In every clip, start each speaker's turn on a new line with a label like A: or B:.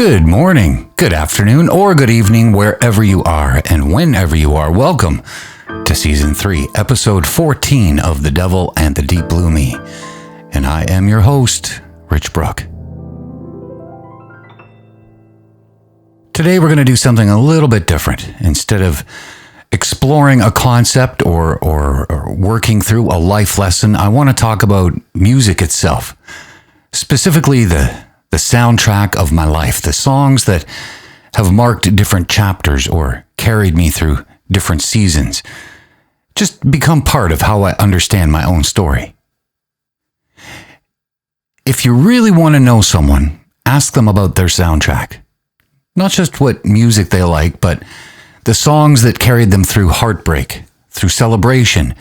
A: Good morning, good afternoon, or good evening, wherever you are and whenever you are. Welcome to Season 3, Episode 14 of The Devil and the Deep Blue Me. And I am your host, Rich Bruck. Today we're going to do something a little bit different. Instead of exploring a concept or working through a life lesson, I want to talk about music itself. Specifically the soundtrack of my life, the songs that have marked different chapters or carried me through different seasons, just become part of how I understand my own story. If you really want to know someone, ask them about their soundtrack. Not just what music they like, but the songs that carried them through heartbreak, through celebration,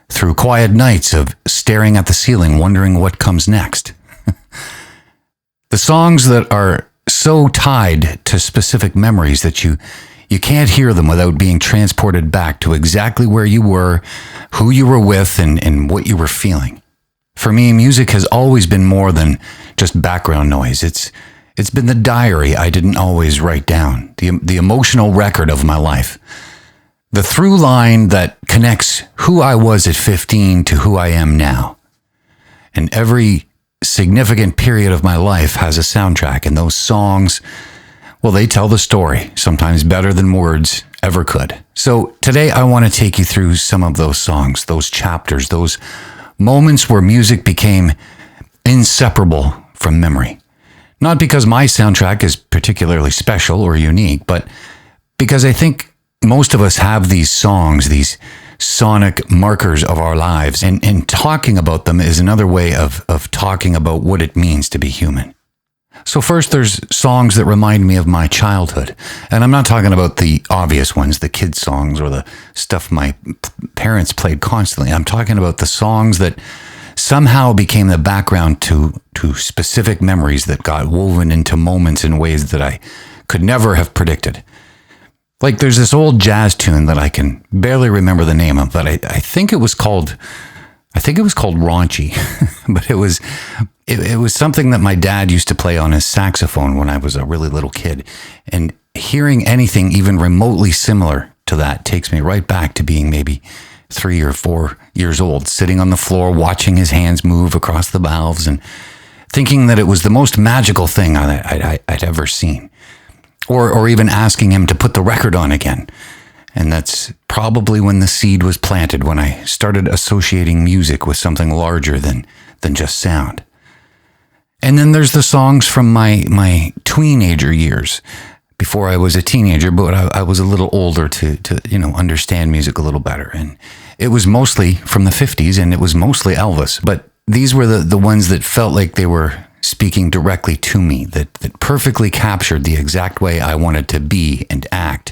A: through quiet nights of staring at the ceiling, wondering what comes next. The songs that are so tied to specific memories that you can't hear them without being transported back to exactly where you were, who you were with, and what you were feeling. For me, music has always been more than just background noise. It's been the diary I didn't always write down, the emotional record of my life. The through line that connects who I was at 15 to who I am now. And every significant period of my life has a soundtrack, and those songs, well, they tell the story, sometimes better than words ever could. So today I want to take you through some of those songs, those chapters, those moments where music became inseparable from memory. Not because my soundtrack is particularly special or unique, but because I think most of us have these songs, these sonic markers of our lives, and talking about them is another way of talking about what it means to be human. So first, there's songs that remind me of my childhood. And I'm not talking about the obvious ones, the kids' songs or the stuff my parents played constantly. I'm talking about the songs that somehow became the background to specific memories that got woven into moments in ways that I could never have predicted. Like there's this old jazz tune that I can barely remember the name of, but I think it was called Raunchy, but it was something that my dad used to play on his saxophone when I was a really little kid. And hearing anything even remotely similar to that takes me right back to being maybe 3 or 4 years old, sitting on the floor, watching his hands move across the valves and thinking that it was the most magical thing I'd ever seen. Or even asking him to put the record on again. And that's probably when the seed was planted, when I started associating music with something larger than just sound. And then there's the songs from my teenager years, before I was a teenager, but I was a little older to understand music a little better. And it was mostly from the 50s, and it was mostly Elvis. But these were the ones that felt like they were speaking directly to me, that perfectly captured the exact way I wanted to be and act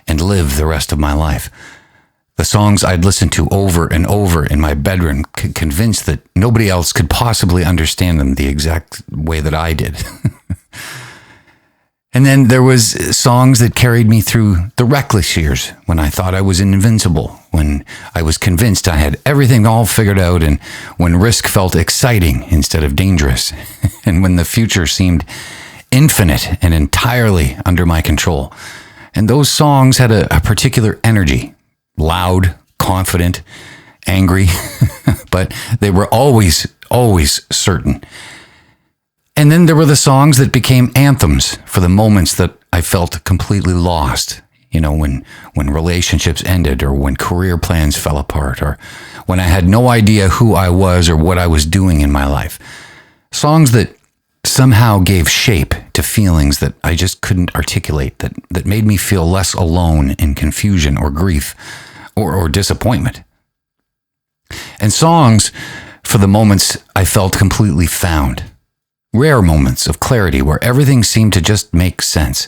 A: and live the rest of my life. The songs I'd listen to over and over in my bedroom, convinced that nobody else could possibly understand them the exact way that I did. And then there was songs that carried me through the reckless years, when I thought I was invincible, when I was convinced I had everything all figured out, and when risk felt exciting instead of dangerous, and when the future seemed infinite and entirely under my control. And those songs had a particular energy, loud, confident, angry, but they were always certain. And then there were the songs that became anthems for the moments that I felt completely lost. When relationships ended, or when career plans fell apart, or when I had no idea who I was or what I was doing in my life. Songs that somehow gave shape to feelings that I just couldn't articulate, that made me feel less alone in confusion or grief or disappointment. And songs for the moments I felt completely found. Rare moments of clarity where everything seemed to just make sense,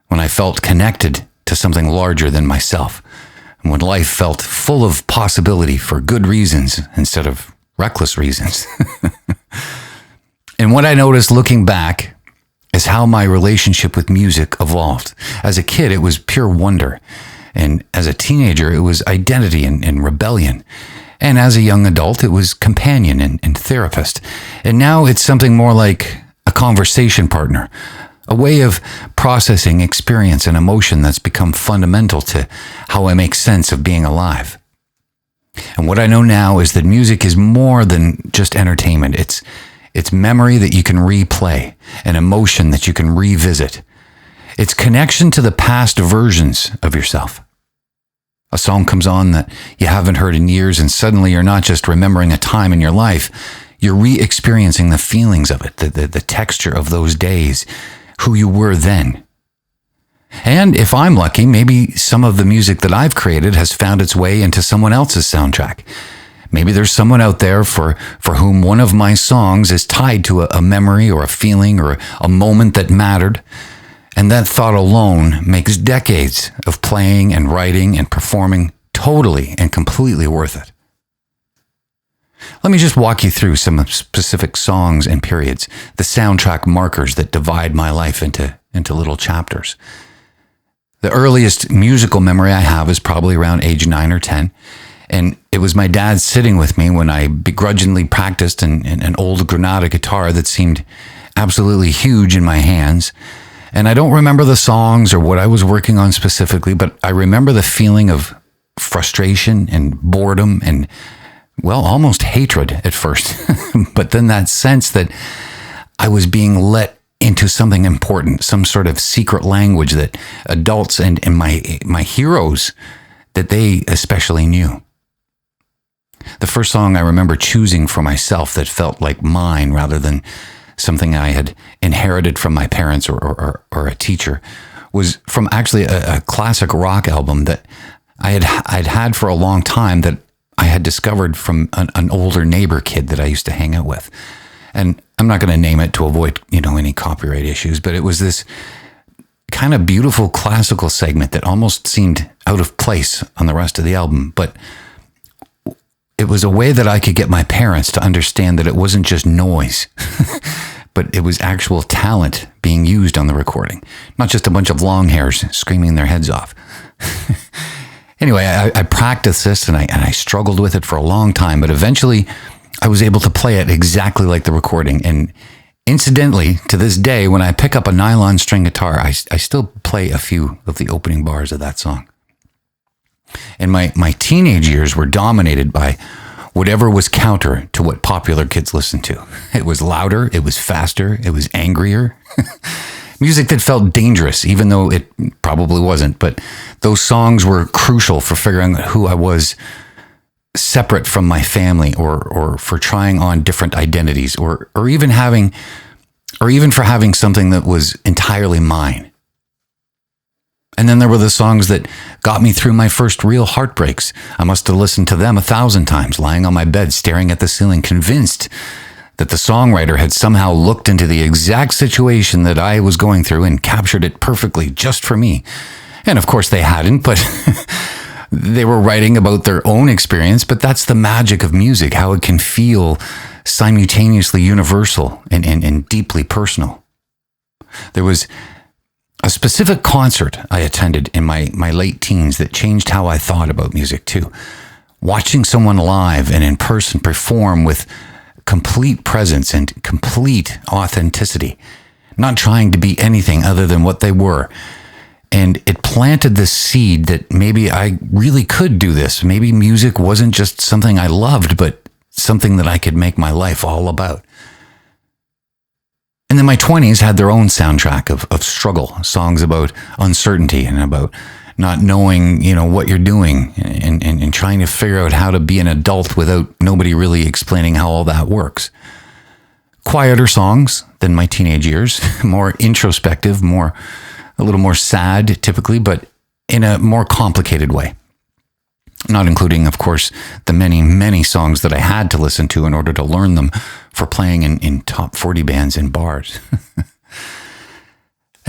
A: when I felt connected to something larger than myself, and when life felt full of possibility for good reasons instead of reckless reasons. And what I noticed looking back is how my relationship with music evolved. As a kid, it was pure wonder, and as a teenager, it was identity and rebellion. And as a young adult, it was companion and therapist. And now it's something more like a conversation partner, a way of processing experience and emotion that's become fundamental to how I make sense of being alive. And what I know now is that music is more than just entertainment. It's memory that you can replay, an emotion that you can revisit. It's connection to the past versions of yourself. A song comes on that you haven't heard in years, and suddenly you're not just remembering a time in your life, you're re-experiencing the feelings of it, the texture of those days, who you were then. And if I'm lucky, maybe some of the music that I've created has found its way into someone else's soundtrack. Maybe there's someone out there for whom one of my songs is tied to a memory or a feeling or a moment that mattered. And that thought alone makes decades of playing and writing and performing totally and completely worth it. Let me just walk you through some specific songs and periods, the soundtrack markers that divide my life into little chapters. The earliest musical memory I have is probably around age 9 or 10. And it was my dad sitting with me when I begrudgingly practiced an old Granada guitar that seemed absolutely huge in my hands. And I don't remember the songs or what I was working on specifically, but I remember the feeling of frustration and boredom and, well, almost hatred at first. But then that sense that I was being let into something important, some sort of secret language that adults and my heroes, that they especially knew. The first song I remember choosing for myself that felt like mine rather than something I had inherited from my parents or a teacher was from actually a classic rock album that I'd had for a long time that I had discovered from an older neighbor kid that I used to hang out with. And I'm not going to name it to avoid, any copyright issues, but it was this kind of beautiful classical segment that almost seemed out of place on the rest of the album. But it was a way that I could get my parents to understand that it wasn't just noise, but it was actual talent being used on the recording, not just a bunch of long hairs screaming their heads off. Anyway, I practiced this and I struggled with it for a long time, but eventually I was able to play it exactly like the recording. And incidentally, to this day, when I pick up a nylon string guitar, I still play a few of the opening bars of that song. And my teenage years were dominated by whatever was counter to what popular kids listened to. It was louder, it was faster, it was angrier. Music that felt dangerous, even though it probably wasn't. But those songs were crucial for figuring out who I was separate from my family or for trying on different identities or even for having something that was entirely mine. And then there were the songs that got me through my first real heartbreaks. I must have listened to them 1,000 times, lying on my bed, staring at the ceiling, convinced that the songwriter had somehow looked into the exact situation that I was going through and captured it perfectly just for me. And of course they hadn't, but they were writing about their own experience. But that's the magic of music, how it can feel simultaneously universal and deeply personal. There was a specific concert I attended in my late teens that changed how I thought about music too. Watching someone live and in person perform with complete presence and complete authenticity, not trying to be anything other than what they were. And it planted this seed that maybe I really could do this. Maybe music wasn't just something I loved, but something that I could make my life all about. And then my 20s had their own soundtrack of struggle, songs about uncertainty and about not knowing, what you're doing and trying to figure out how to be an adult without nobody really explaining how all that works. Quieter songs than my teenage years, more introspective, a little more sad typically, but in a more complicated way. Not including, of course, the many, many songs that I had to listen to in order to learn them for playing in top 40 bands in bars.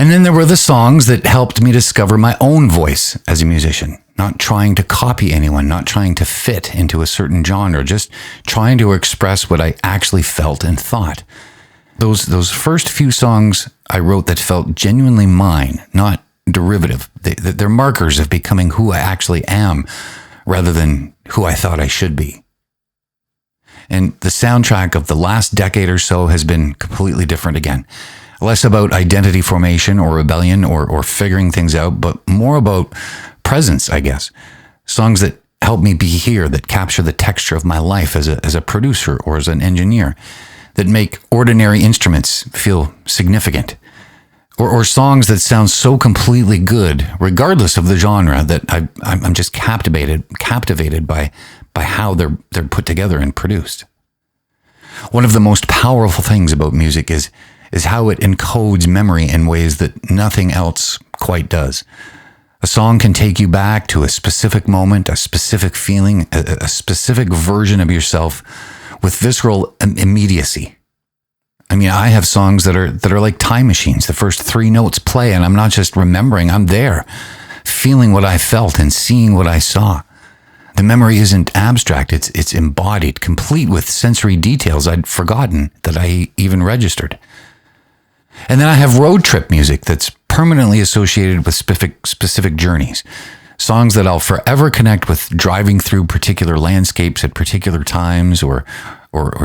A: And then there were the songs that helped me discover my own voice as a musician, not trying to copy anyone, not trying to fit into a certain genre, just trying to express what I actually felt and thought. Those first few songs I wrote that felt genuinely mine, not derivative. They're markers of becoming who I actually am, rather than who I thought I should be. And the soundtrack of the last decade or so has been completely different again. Less about identity formation or rebellion or figuring things out, but more about presence, I guess. Songs that help me be here, that capture the texture of my life as a producer or as an engineer, that make ordinary instruments feel significant. Or songs that sound so completely good, regardless of the genre, that I'm just captivated by how they're put together and produced. One of the most powerful things about music is how it encodes memory in ways that nothing else quite does. A song can take you back to a specific moment, a specific feeling, a specific version of yourself with visceral immediacy. I mean, I have songs that are like time machines. The first 3 notes play and I'm not just remembering, I'm there, feeling what I felt and seeing what I saw. The memory isn't abstract, it's embodied, complete with sensory details I'd forgotten that I even registered. And then I have road trip music that's permanently associated with specific journeys. Songs that I'll forever connect with driving through particular landscapes at particular times or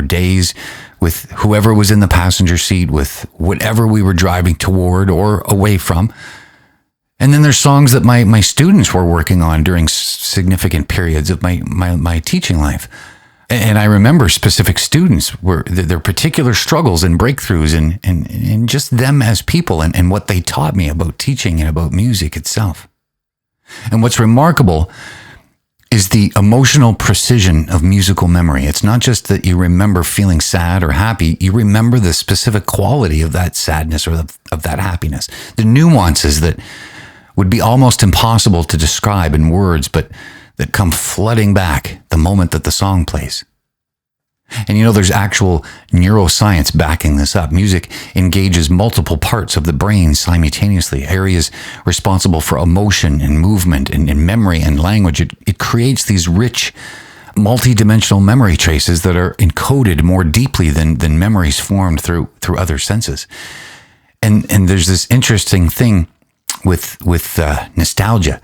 A: days, with whoever was in the passenger seat, with whatever we were driving toward or away from. And then there's songs that my students were working on during significant periods of my teaching life. And I remember specific students, their particular struggles and breakthroughs and just them as people and what they taught me about teaching and about music itself. And what's remarkable is the emotional precision of musical memory. It's not just that you remember feeling sad or happy, you remember the specific quality of that sadness or of that happiness. The nuances that would be almost impossible to describe in words, but that come flooding back the moment that the song plays. And there's actual neuroscience backing this up. Music engages multiple parts of the brain simultaneously, areas responsible for emotion and movement and memory and language. It creates these rich, multidimensional memory traces that are encoded more deeply than memories formed through other senses. And there's this interesting thing with nostalgia.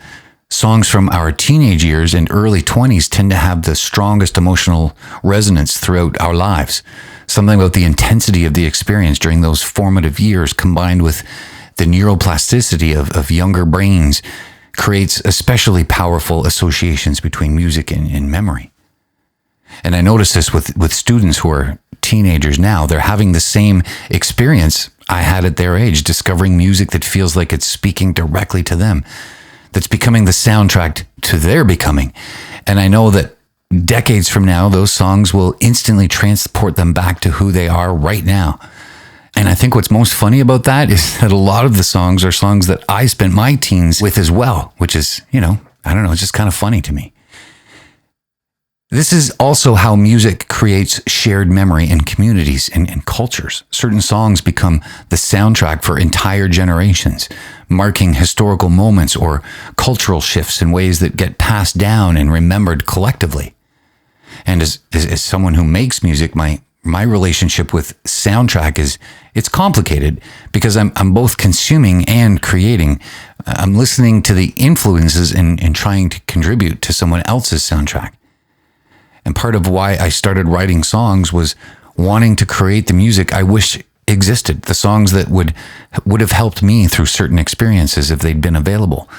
A: Songs from our teenage years and early 20s tend to have the strongest emotional resonance throughout our lives. Something about the intensity of the experience during those formative years combined with the neuroplasticity of younger brains creates especially powerful associations between music and memory. And I notice this with students who are teenagers now. They're having the same experience I had at their age, discovering music that feels like it's speaking directly to them, that's becoming the soundtrack to their becoming. And I know that decades from now, those songs will instantly transport them back to who they are right now. And I think what's most funny about that is that a lot of the songs are songs that I spent my teens with as well, which is, I don't know, it's just kind of funny to me. This is also how music creates shared memory in communities and cultures. Certain songs become the soundtrack for entire generations, marking historical moments or cultural shifts in ways that get passed down and remembered collectively. And as someone who makes music, my relationship with soundtrack it's complicated because I'm both consuming and creating. I'm listening to the influences and trying to contribute to someone else's soundtrack. And part of why I started writing songs was wanting to create the music I wish existed, the songs that would have helped me through certain experiences if they'd been available.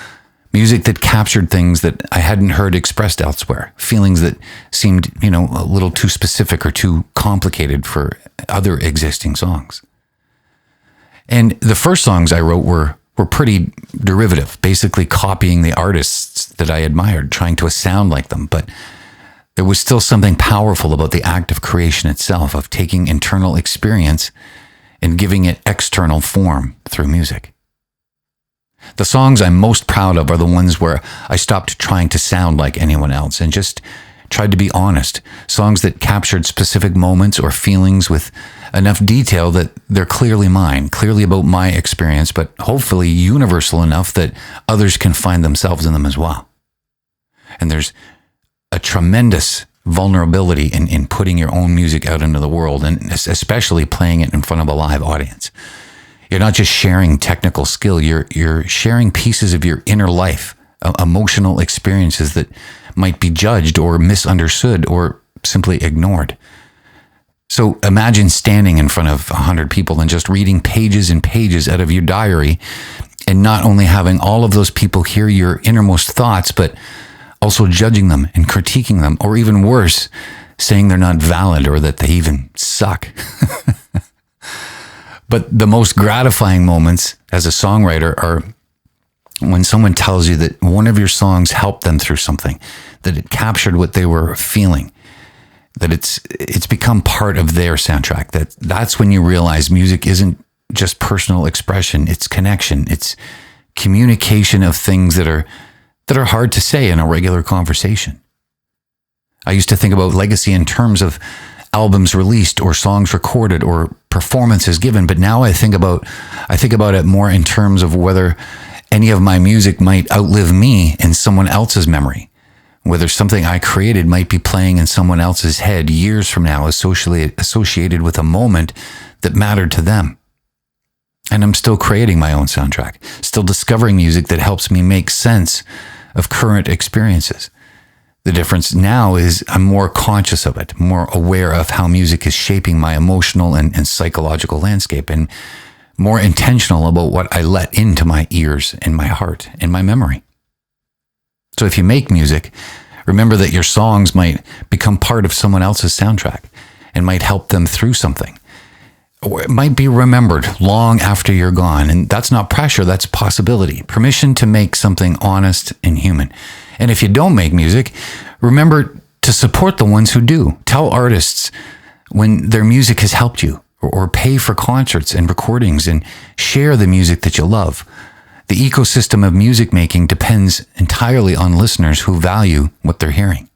A: Music that captured things that I hadn't heard expressed elsewhere, feelings that seemed, a little too specific or too complicated for other existing songs. And the first songs I wrote were pretty derivative, basically copying the artists that I admired, trying to sound like them, but there was still something powerful about the act of creation itself, of taking internal experience and giving it external form through music. The songs I'm most proud of are the ones where I stopped trying to sound like anyone else and just tried to be honest. Songs that captured specific moments or feelings with enough detail that they're clearly mine, clearly about my experience, but hopefully universal enough that others can find themselves in them as well. And there's a tremendous vulnerability in putting your own music out into the world, and especially playing it in front of a live audience. You're not just sharing technical skill, you're sharing pieces of your inner life, emotional experiences that might be judged or misunderstood or simply ignored. So imagine standing in front of 100 people and just reading pages and pages out of your diary, and not only having all of those people hear your innermost thoughts, but also judging them and critiquing them, or even worse, saying they're not valid or that they even suck. But the most gratifying moments as a songwriter are when someone tells you that one of your songs helped them through something, that it captured what they were feeling, that it's become part of their soundtrack. That's when you realize music isn't just personal expression, it's connection, it's communication of things that are hard to say in a regular conversation. I used to think about legacy in terms of albums released or songs recorded or performances given, but now I think about it more in terms of whether any of my music might outlive me in someone else's memory, whether something I created might be playing in someone else's head years from now, associated with a moment that mattered to them. And I'm still creating my own soundtrack, still discovering music that helps me make sense of current experiences. The difference now is I'm more conscious of it, more aware of how music is shaping my emotional and psychological landscape, and more intentional about what I let into my ears and my heart and my memory. So if you make music, remember that your songs might become part of someone else's soundtrack and might help them through something. Or it might be remembered long after you're gone. And that's not pressure, that's possibility. Permission to make something honest and human. And if you don't make music, remember to support the ones who do. Tell artists when their music has helped you, or pay for concerts and recordings, and share the music that you love. The ecosystem of music making depends entirely on listeners who value what they're hearing.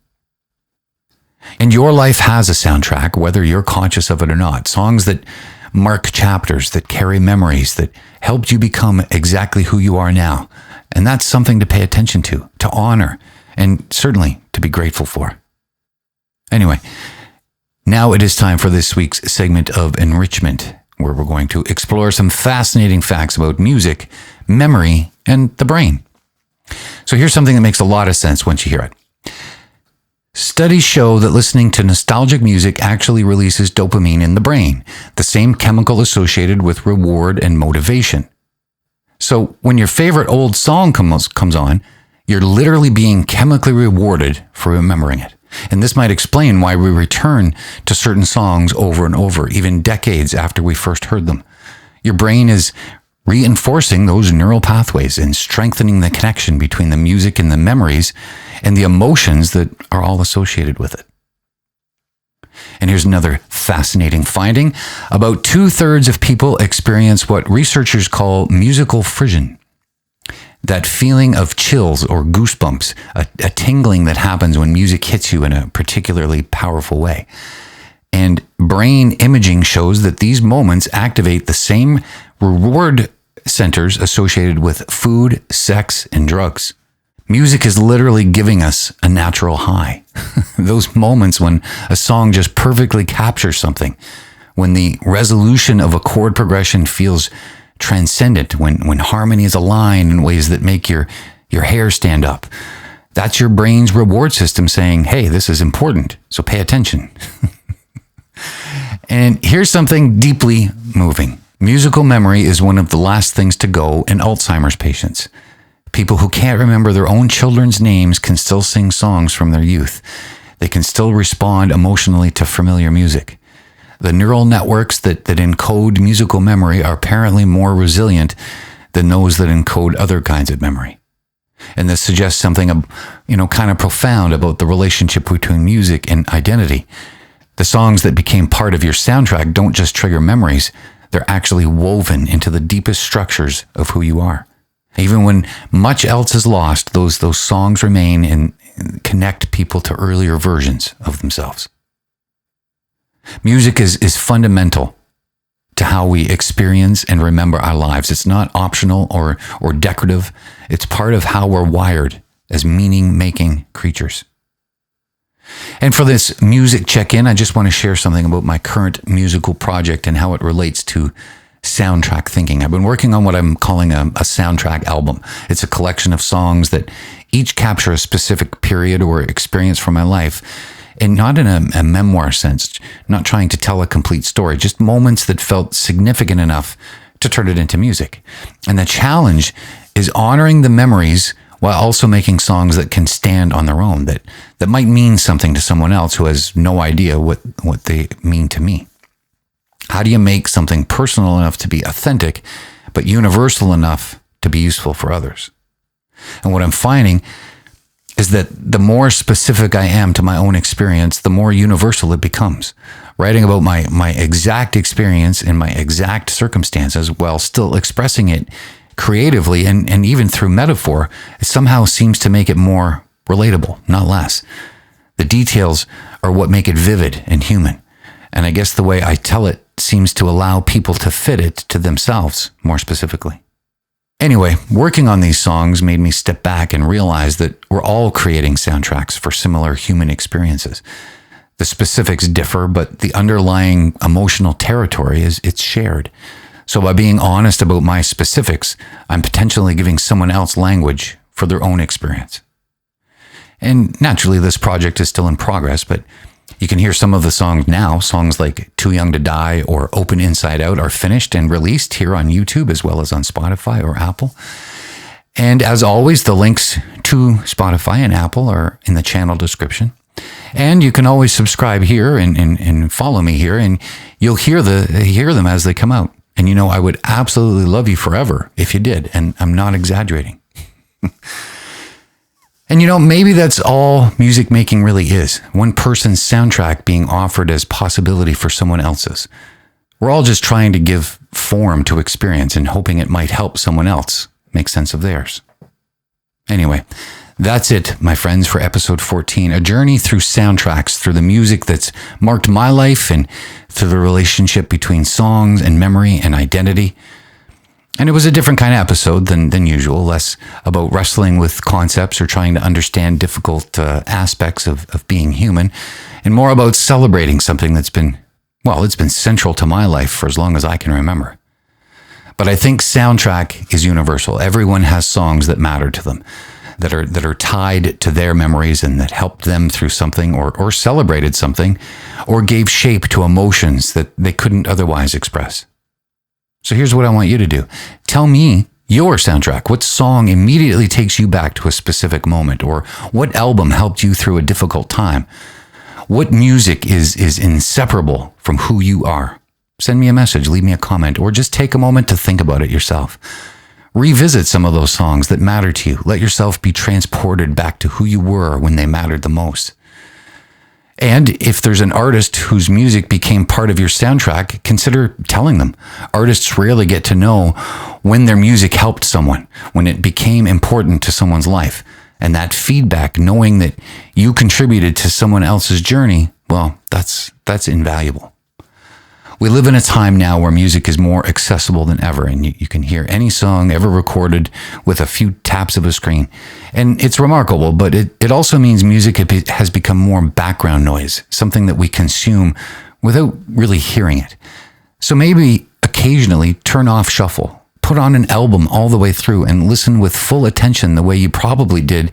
A: And your life has a soundtrack, whether you're conscious of it or not. Songs that mark chapters, that carry memories, that helped you become exactly who you are now. And that's something to pay attention to honor, and certainly to be grateful for. Anyway, now it is time for this week's segment of Enrichment, where we're going to explore some fascinating facts about music, memory, and the brain. So here's something that makes a lot of sense once you hear it. Studies show that listening to nostalgic music actually releases dopamine in the brain, the same chemical associated with reward and motivation. So when your favorite old song comes on, you're literally being chemically rewarded for remembering it. And this might explain why we return to certain songs over and over, even decades after we first heard them. Your brain is reinforcing those neural pathways and strengthening the connection between the music and the memories and the emotions that are all associated with it. And here's another fascinating finding. About 2/3 of people experience what researchers call musical frisson. That feeling of chills or goosebumps, a tingling that happens when music hits you in a particularly powerful way. And brain imaging shows that these moments activate the same reward centers associated with food, sex, and drugs. Music is literally giving us a natural high. Those moments when a song just perfectly captures something, when the resolution of a chord progression feels transcendent, when harmonies align in ways that make your hair stand up. That's your brain's reward system saying, hey, this is important, so pay attention. And here's something deeply moving. Musical memory is one of the last things to go in Alzheimer's patients. People who can't remember their own children's names can still sing songs from their youth. They can still respond emotionally to familiar music. The neural networks that encode musical memory are apparently more resilient than those that encode other kinds of memory. And this suggests something, kind of profound about the relationship between music and identity. The songs that became part of your soundtrack don't just trigger memories, they're actually woven into the deepest structures of who you are. Even when much else is lost, those songs remain and connect people to earlier versions of themselves. Music is fundamental to how we experience and remember our lives. It's not optional or decorative. It's part of how we're wired as meaning-making creatures. And for this music check-in, I just want to share something about my current musical project and how it relates to soundtrack thinking. I've been working on what I'm calling a soundtrack album. It's a collection of songs that each capture a specific period or experience from my life. and not in a memoir sense, not trying to tell a complete story, just moments that felt significant enough to turn it into music. And the challenge is honoring the memories while also making songs that can stand on their own, that might mean something to someone else who has no idea what they mean to me. How do you make something personal enough to be authentic, but universal enough to be useful for others? And what I'm finding is that the more specific I am to my own experience, the more universal it becomes. Writing about my exact experience in my exact circumstances while still expressing it creatively and even through metaphor, it somehow seems to make it more relatable, not less. The details are what make it vivid and human. And I guess the way I tell it seems to allow people to fit it to themselves more specifically. Anyway, working on these songs made me step back and realize that we're all creating soundtracks for similar human experiences. The specifics differ, but the underlying emotional territory it's shared. So by being honest about my specifics, I'm potentially giving someone else language for their own experience. And naturally, this project is still in progress, but you can hear some of the songs now. Songs like Too Young to Die or Open Inside Out are finished and released here on YouTube as well as on Spotify or Apple. And as always, the links to Spotify and Apple are in the channel description. And you can always subscribe here and follow me here, and you'll hear them as they come out. And you know, I would absolutely love you forever if you did, and I'm not exaggerating. And you know, maybe that's all music making really is. One person's soundtrack being offered as possibility for someone else's. We're all just trying to give form to experience and hoping it might help someone else make sense of theirs. Anyway, that's it, my friends, for episode 14, a journey through soundtracks, through the music that's marked my life and through the relationship between songs and memory and identity. And it was a different kind of episode than usual, less about wrestling with concepts or trying to understand difficult aspects of being human, and more about celebrating something that's been, well, it's been central to my life for as long as I can remember. But I think soundtrack is universal. Everyone has songs that matter to them, that are tied to their memories and that helped them through something or celebrated something or gave shape to emotions that they couldn't otherwise express. So here's what I want you to do. Tell me your soundtrack. What song immediately takes you back to a specific moment? Or what album helped you through a difficult time? What music is inseparable from who you are? Send me a message, leave me a comment, or just take a moment to think about it yourself. Revisit some of those songs that matter to you. Let yourself be transported back to who you were when they mattered the most. And if there's an artist whose music became part of your soundtrack, consider telling them. Artists rarely get to know when their music helped someone, when it became important to someone's life. And that feedback, knowing that you contributed to someone else's journey, well, that's invaluable. We live in a time now where music is more accessible than ever, and you can hear any song ever recorded with a few taps of a screen. And it's remarkable, but it also means music has become more background noise, something that we consume without really hearing it. So maybe occasionally turn off shuffle, put on an album all the way through and listen with full attention the way you probably did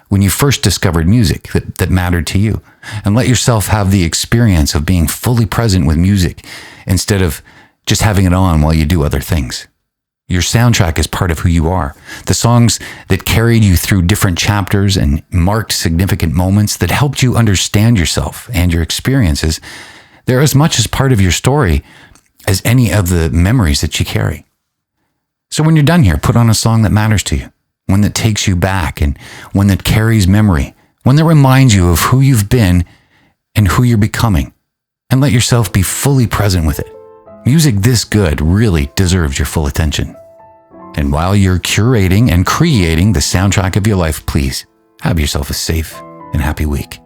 A: when you first discovered music that mattered to you, and let yourself have the experience of being fully present with music instead of just having it on while you do other things. Your soundtrack is part of who you are. The songs that carried you through different chapters and marked significant moments that helped you understand yourself and your experiences, they're as much as part of your story as any of the memories that you carry. So when you're done here, put on a song that matters to you, one that takes you back and one that carries memory, one that reminds you of who you've been and who you're becoming, and let yourself be fully present with it. Music this good really deserves your full attention. And while you're curating and creating the soundtrack of your life, please have yourself a safe and happy week.